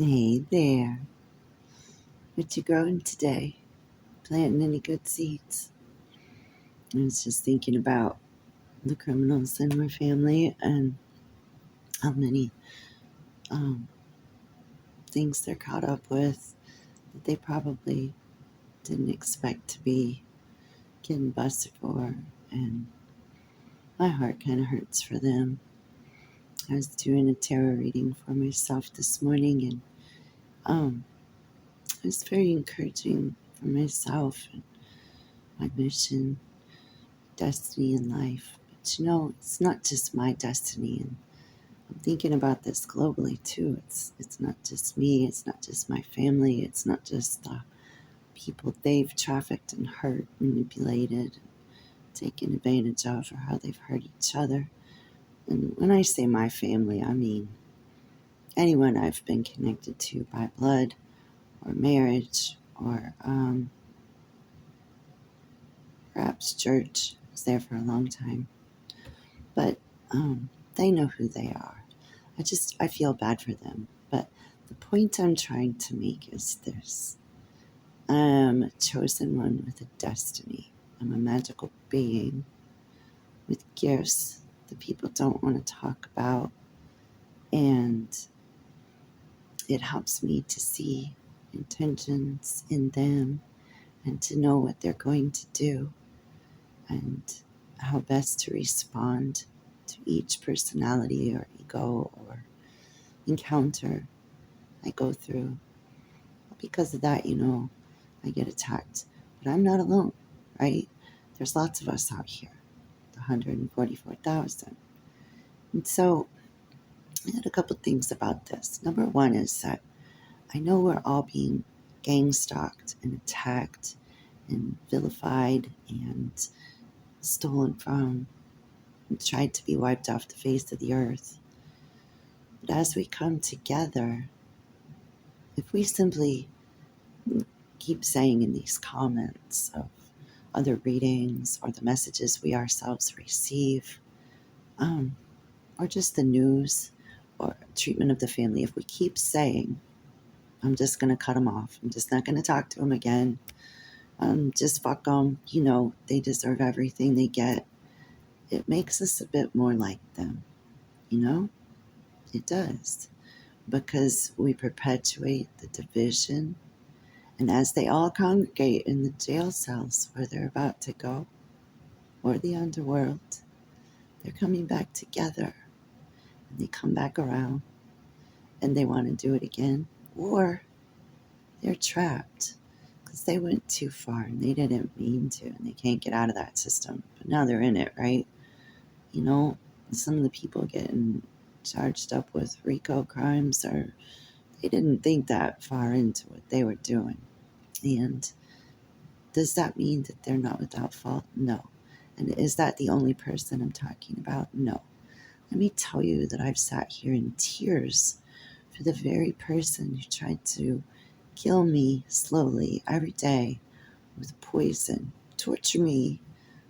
Hey there. What you growing today? Planting any good seeds? I was just thinking about the criminals in my family and how many things they're caught up with that they probably didn't expect to be getting busted for. And my heart kind of hurts for them. I was doing a tarot reading for myself this morning, and it was very encouraging for myself and my mission, destiny in life. But it's not just my destiny, and I'm thinking about this globally too. It's not just me, it's not just my family, it's not just the people they've trafficked and hurt, manipulated, taken advantage of, or how they've hurt each other. And when I say my family, I mean anyone I've been connected to by blood or marriage or perhaps church. I was there for a long time. But they know who they are. I feel bad for them. But the point I'm trying to make is this. I'm a chosen one with a destiny. I'm a magical being with gifts that people don't want to talk about. And it helps me to see intentions in them and to know what they're going to do and how best to respond to each personality or ego or encounter I go through. Because of that, I get attacked. But I'm not alone, right? There's lots of us out here, the 144,000. And so I had a couple things about this. Number one is that I know we're all being gang stalked and attacked and vilified and stolen from and tried to be wiped off the face of the earth. But as we come together, if we simply keep saying in these comments of other readings or the messages we ourselves receive, or just the news or treatment of the family, if we keep saying, I'm just going to cut them off, I'm just not going to talk to them again, just fuck them, they deserve everything they get, it makes us a bit more like them, it does, because we perpetuate the division. And as they all congregate in the jail cells where they're about to go, or the underworld, they're coming back together. And they come back around and they want to do it again. Or they're trapped because they went too far and they didn't mean to and they can't get out of that system. But now they're in it, right? Some of the people getting charged up with RICO crimes they didn't think that far into what they were doing. And does that mean that they're not without fault? No. And is that the only person I'm talking about? No. Let me tell you that I've sat here in tears for the very person who tried to kill me slowly every day with poison, torture me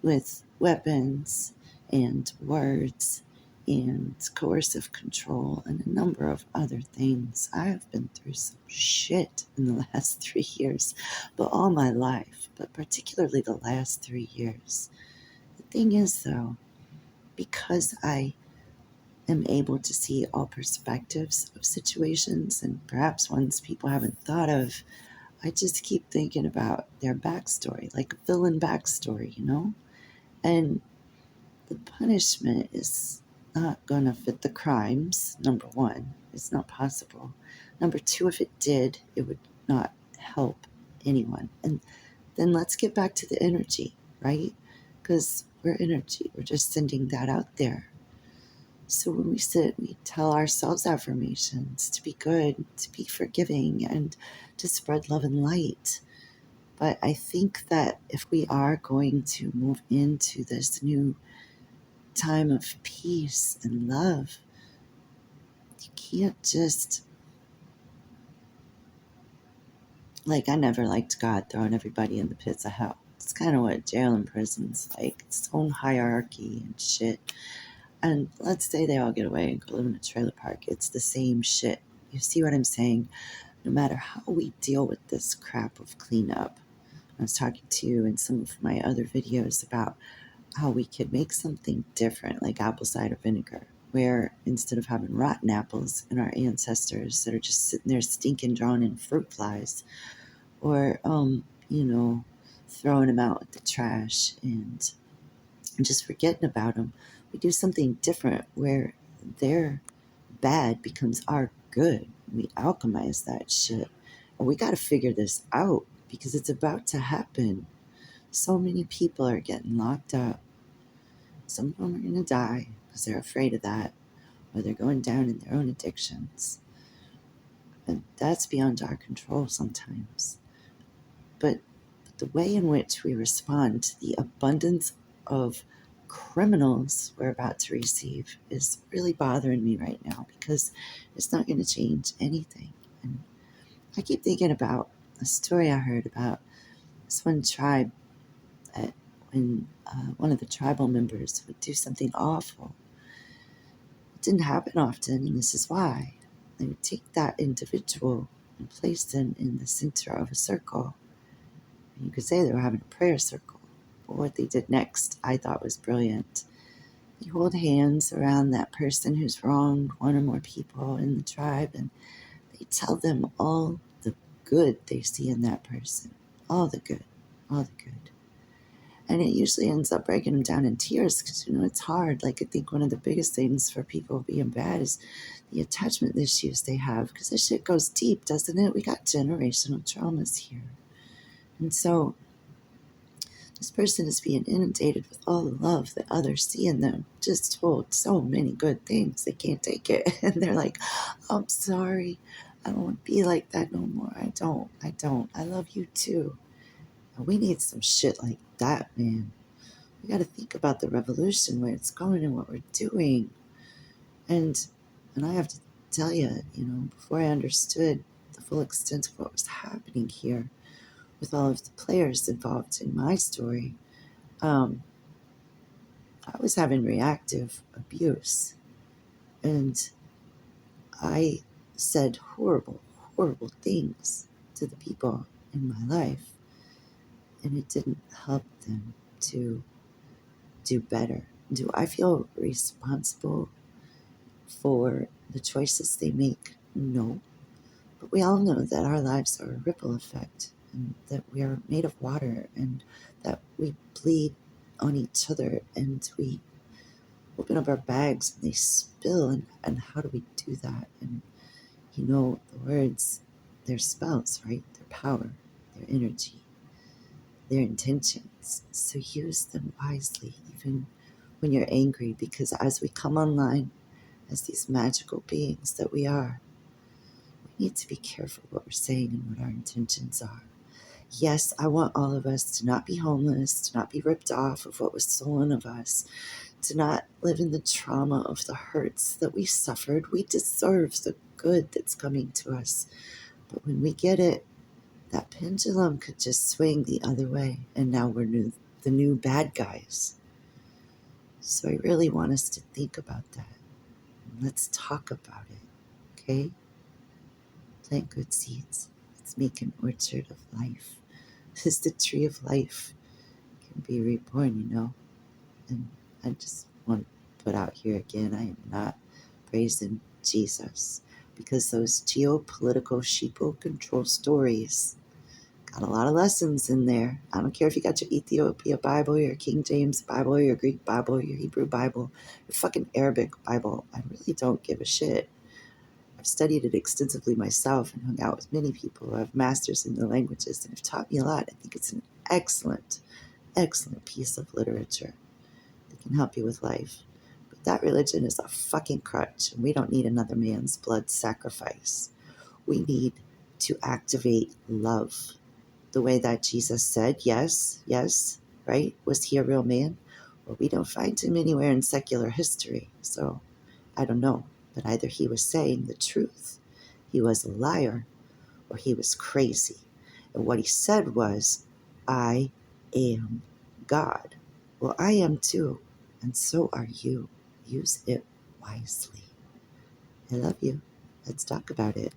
with weapons and words and coercive control and a number of other things. I have been through some shit in the last 3 years, but all my life, but particularly the last 3 years. The thing is, though, because I am able to see all perspectives of situations and perhaps ones people haven't thought of, I just keep thinking about their backstory, like a villain backstory, And the punishment is not going to fit the crimes, number one. It's not possible. Number two, if it did, it would not help anyone. And then let's get back to the energy, right? Because we're energy. We're just sending that out there. So when we sit, we tell ourselves affirmations to be good, to be forgiving, and to spread love and light. But I think that if we are going to move into this new time of peace and love, you can't just, I never liked God throwing everybody in the pits of hell. It's kind of what jail and prison's like. It's its own hierarchy and shit. And let's say they all get away and go live in a trailer park. It's the same shit. You see what I'm saying? No matter how we deal with this crap of cleanup, I was talking to you in some of my other videos about how we could make something different, like apple cider vinegar, where instead of having rotten apples and our ancestors that are just sitting there stinking, drawn in fruit flies, or throwing them out with the trash and just forgetting about them, we do something different where their bad becomes our good. We alchemize that shit. And we got to figure this out because it's about to happen. So many people are getting locked up. Some of them are going to die because they're afraid of that, or they're going down in their own addictions. And that's beyond our control sometimes. But the way in which we respond to the abundance of criminals we're about to receive is really bothering me right now because it's not going to change anything. And I keep thinking about a story I heard about this one tribe that when one of the tribal members would do something awful, it didn't happen often, and this is why. They would take that individual and place them in the center of a circle. You could say they were having a prayer circle. But what they did next, I thought was brilliant. They hold hands around that person who's wronged one or more people in the tribe, and they tell them all the good they see in that person. All the good. All the good. And it usually ends up breaking them down in tears because, it's hard. Like, I think one of the biggest things for people being bad is the attachment issues they have because this shit goes deep, doesn't it? We got generational traumas here. And so this person is being inundated with all the love that others see in them, just told so many good things. They can't take it. And they're like, I'm sorry. I don't want to be like that no more. I don't. I love you too. And we need some shit like that, man. We got to think about the revolution, where it's going and what we're doing. And I have to tell you, before I understood the full extent of what was happening here with all of the players involved in my story, I was having reactive abuse. And I said horrible, horrible things to the people in my life. And it didn't help them to do better. Do I feel responsible for the choices they make? No. But we all know that our lives are a ripple effect, and that we are made of water, and that we bleed on each other, and we open up our bags and they spill. And how do we do that? And the words, they're spells, right? Their power, their energy, their intentions. So use them wisely, even when you're angry, because as we come online as these magical beings that we are, we need to be careful what we're saying and what our intentions are. Yes, I want all of us to not be homeless, to not be ripped off of what was stolen of us, to not live in the trauma of the hurts that we suffered. We deserve the good that's coming to us. But when we get it, that pendulum could just swing the other way, and now we're the new bad guys. So I really want us to think about that. Let's talk about it, okay? Plant good seeds. Let's make an orchard of life. This is the tree of life. It can be reborn, And I just want to put out here again, I am not praising Jesus, because those geopolitical sheeple control stories got a lot of lessons in there. I don't care if you got your Ethiopia Bible, your King James Bible, your Greek Bible, your Hebrew Bible, your fucking Arabic Bible. I really don't give a shit. I've studied it extensively myself and hung out with many people who have masters in the languages and have taught me a lot. I think it's an excellent, excellent piece of literature that can help you with life. But that religion is a fucking crutch, and we don't need another man's blood sacrifice. We need to activate love. The way that Jesus said, yes, right? Was he a real man? Well, we don't find him anywhere in secular history, so I don't know. But either he was saying the truth, he was a liar, or he was crazy. And what he said was, I am God. Well, I am too, and so are you. Use it wisely. I love you. Let's talk about it.